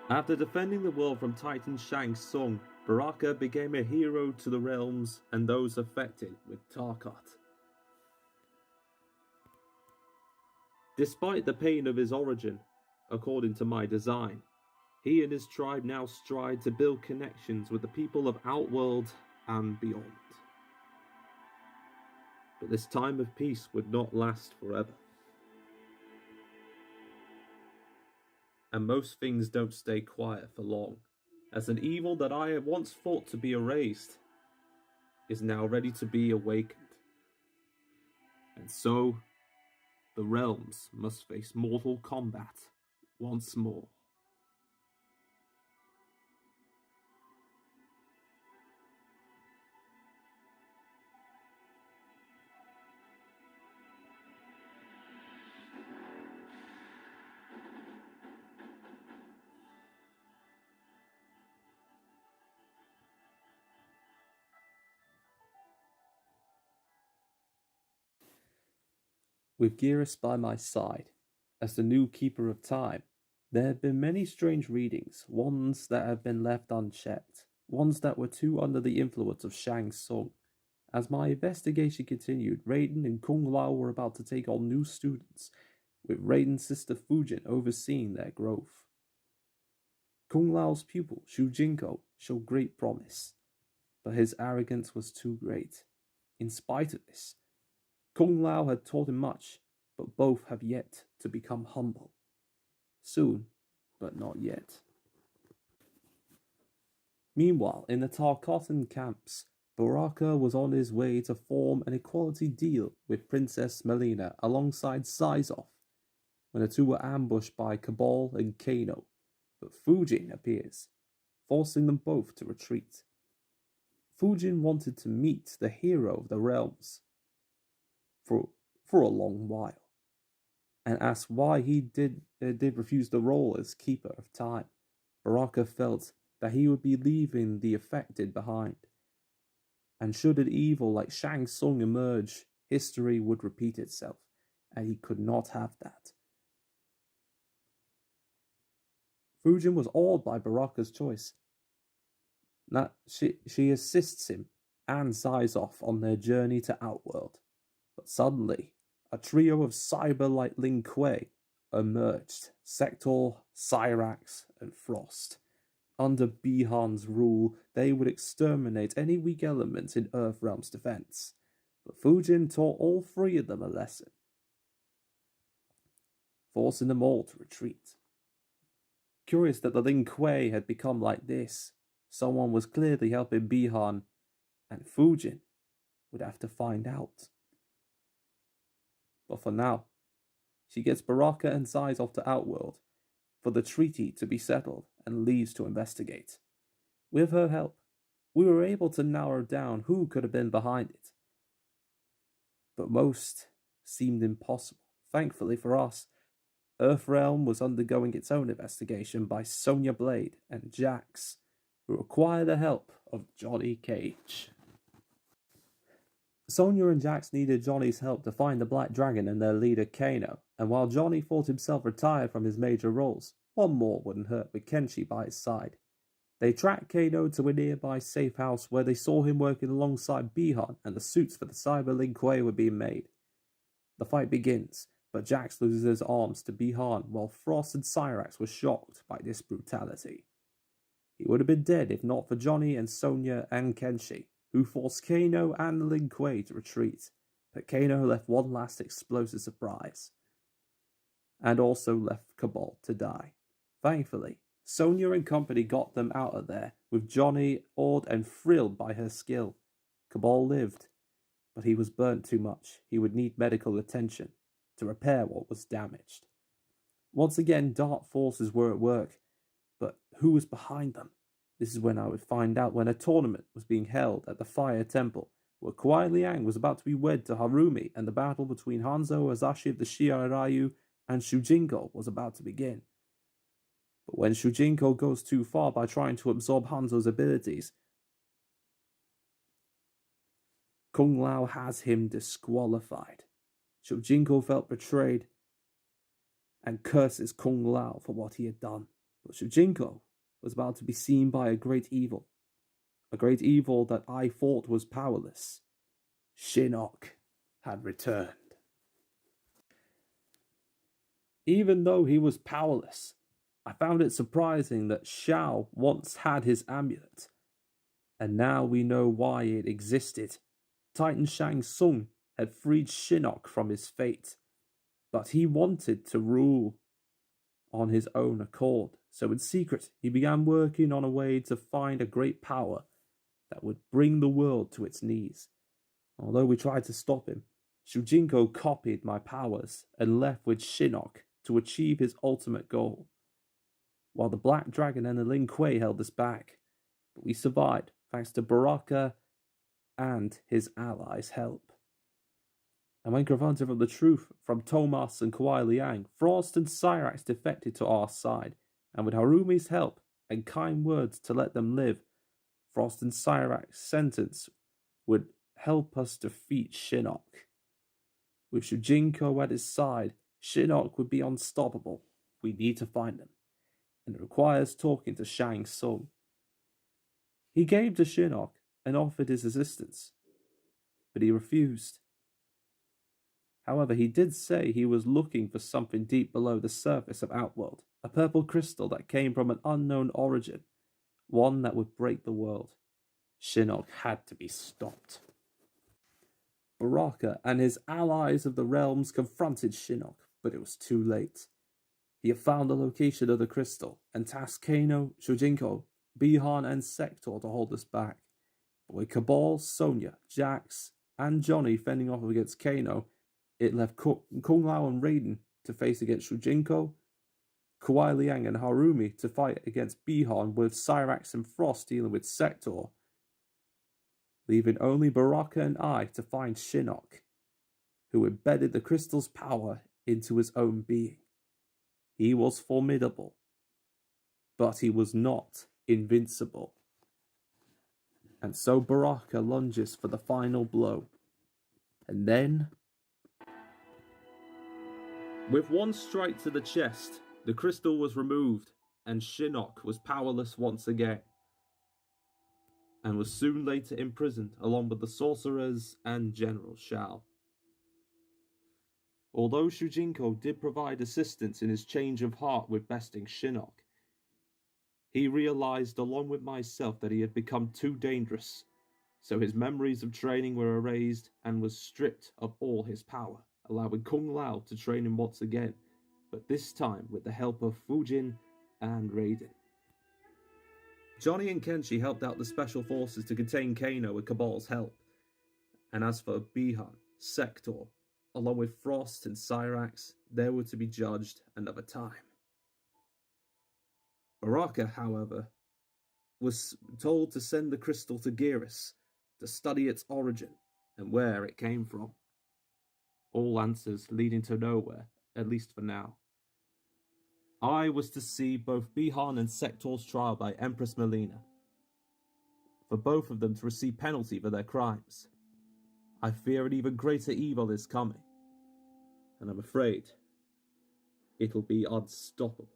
After defending the world from Titan Shang Tsung, Baraka became a hero to the realms and those affected with Tarkat. Despite the pain of his origin, according to my design, he and his tribe now strive to build connections with the people of Outworld and beyond. But this time of peace would not last forever. And most things don't stay quiet for long, as an evil that I had once thought to be erased is now ready to be awakened. And so, the realms must face Mortal Kombat once more. With Geras by my side, as the new keeper of time, there have been many strange readings, ones that have been left unchecked, ones that were too under the influence of Shang Tsung. As my investigation continued, Raiden and Kung Lao were about to take on new students, with Raiden's sister Fujin overseeing their growth. Kung Lao's pupil, Shu Jinko, showed great promise, but his arrogance was too great. In spite of this, Kung Lao had taught him much, but both have yet to become humble. Soon, but not yet. Meanwhile, in the Tarkatan camps, Baraka was on his way to form an equality deal with Princess Melina alongside Syzoth, when the two were ambushed by Cabal and Kano, but Fujin appears, forcing them both to retreat. Fujin wanted to meet the hero of the realms for a long while, and asked why he did refuse the role as Keeper of Time. Baraka felt that he would be leaving the affected behind, and should an evil like Shang Tsung emerge, history would repeat itself, and he could not have that. Fujin was awed by Baraka's choice. She assists him and Syzoth on their journey to Outworld. But suddenly, a trio of cyber-like Lin Kuei emerged: Sector, Cyrax, and Frost. Under Bihan's rule, they would exterminate any weak element in Earthrealm's defense. But Fujin taught all three of them a lesson, forcing them all to retreat. Curious that the Lin Kuei had become like this. Someone was clearly helping Bihan, and Fujin would have to find out. But for now, she gets Baraka and Syzoth to Outworld for the treaty to be settled and leaves to investigate. With her help, we were able to narrow down who could have been behind it. But most seemed impossible. Thankfully for us, Earthrealm was undergoing its own investigation by Sonya Blade and Jax, who require the help of Johnny Cage. Sonya and Jax needed Johnny's help to find the Black Dragon and their leader Kano, and while Johnny thought himself retired from his major roles, one more wouldn't hurt with Kenshi by his side. They tracked Kano to a nearby safe house where they saw him working alongside Bihan, and the suits for the Cyber Lin Kuei were being made. The fight begins, but Jax loses his arms to Bihan while Frost and Cyrax were shocked by this brutality. He would have been dead if not for Johnny and Sonya and Kenshi, who forced Kano and Lin Kuei to retreat, but Kano left one last explosive surprise, and also left Cabal to die. Thankfully, Sonya and company got them out of there, with Johnny awed and thrilled by her skill. Cabal lived, but he was burnt too much. He would need medical attention to repair what was damaged. Once again, dark forces were at work, but who was behind them? This is when I would find out, when a tournament was being held at the Fire Temple, where Kuai Liang was about to be wed to Harumi, and the battle between Hanzo Azashi of the Shirai Ryu and Shujinko was about to begin. But when Shujinko goes too far by trying to absorb Hanzo's abilities, Kung Lao has him disqualified. Shujinko felt betrayed and curses Kung Lao for what he had done. But Shujinko was about to be seen by a great evil that I thought was powerless. Shinnok had returned. Even though he was powerless, I found it surprising that Shao once had his amulet, and now we know why it existed. Titan Shang Tsung had freed Shinnok from his fate, but he wanted to rule on his own accord, so in secret he began working on a way to find a great power that would bring the world to its knees. Although we tried to stop him, Shujinko copied my powers and left with Shinnok to achieve his ultimate goal, while the Black Dragon and the Lin Kuei held us back. But we survived thanks to Baraka and his allies' help. And when confronted with the truth from Tomas and Kuai Liang, Frost and Cyrax defected to our side, and with Harumi's help and kind words to let them live, Frost and Cyrax's sentence would help us defeat Shinnok. With Shujinko at his side, Shinnok would be unstoppable. We need to find him, and it requires talking to Shang Tsung. He came to Shinnok and offered his assistance, but he refused. However, he did say he was looking for something deep below the surface of Outworld, a purple crystal that came from an unknown origin, one that would break the world. Shinnok had to be stopped. Baraka and his allies of the realms confronted Shinnok, but it was too late. He had found the location of the crystal and tasked Kano, Shujinko, Bihan, and Sector to hold us back. But with Cabal, Sonya, Jax, and Johnny fending off against Kano, it left Kung Lao and Raiden to face against Shujinko, Kuai Liang and Harumi to fight against Bihan, with Cyrax and Frost dealing with Sector, leaving only Baraka and I to find Shinnok, who embedded the crystal's power into his own being. He was formidable, but he was not invincible. And so Baraka lunges for the final blow. And then, with one strike to the chest, the crystal was removed, and Shinnok was powerless once again, and was soon later imprisoned along with the sorcerers and General Shao. Although Shujinko did provide assistance in his change of heart with besting Shinnok, he realized along with myself that he had become too dangerous, so his memories of training were erased and was stripped of all his power, allowing Kung Lao to train him once again, but this time with the help of Fujin and Raiden. Johnny and Kenshi helped out the special forces to contain Kano with Cabal's help, and as for Bihan, Sector, along with Frost and Cyrax, they were to be judged another time. Baraka, however, was told to send the crystal to Geras to study its origin and where it came from. All answers leading to nowhere, at least for now. I was to see both Bihan and Sector's trial by Empress Melina, for both of them to receive penalty for their crimes. I fear an even greater evil is coming, and I'm afraid it'll be unstoppable.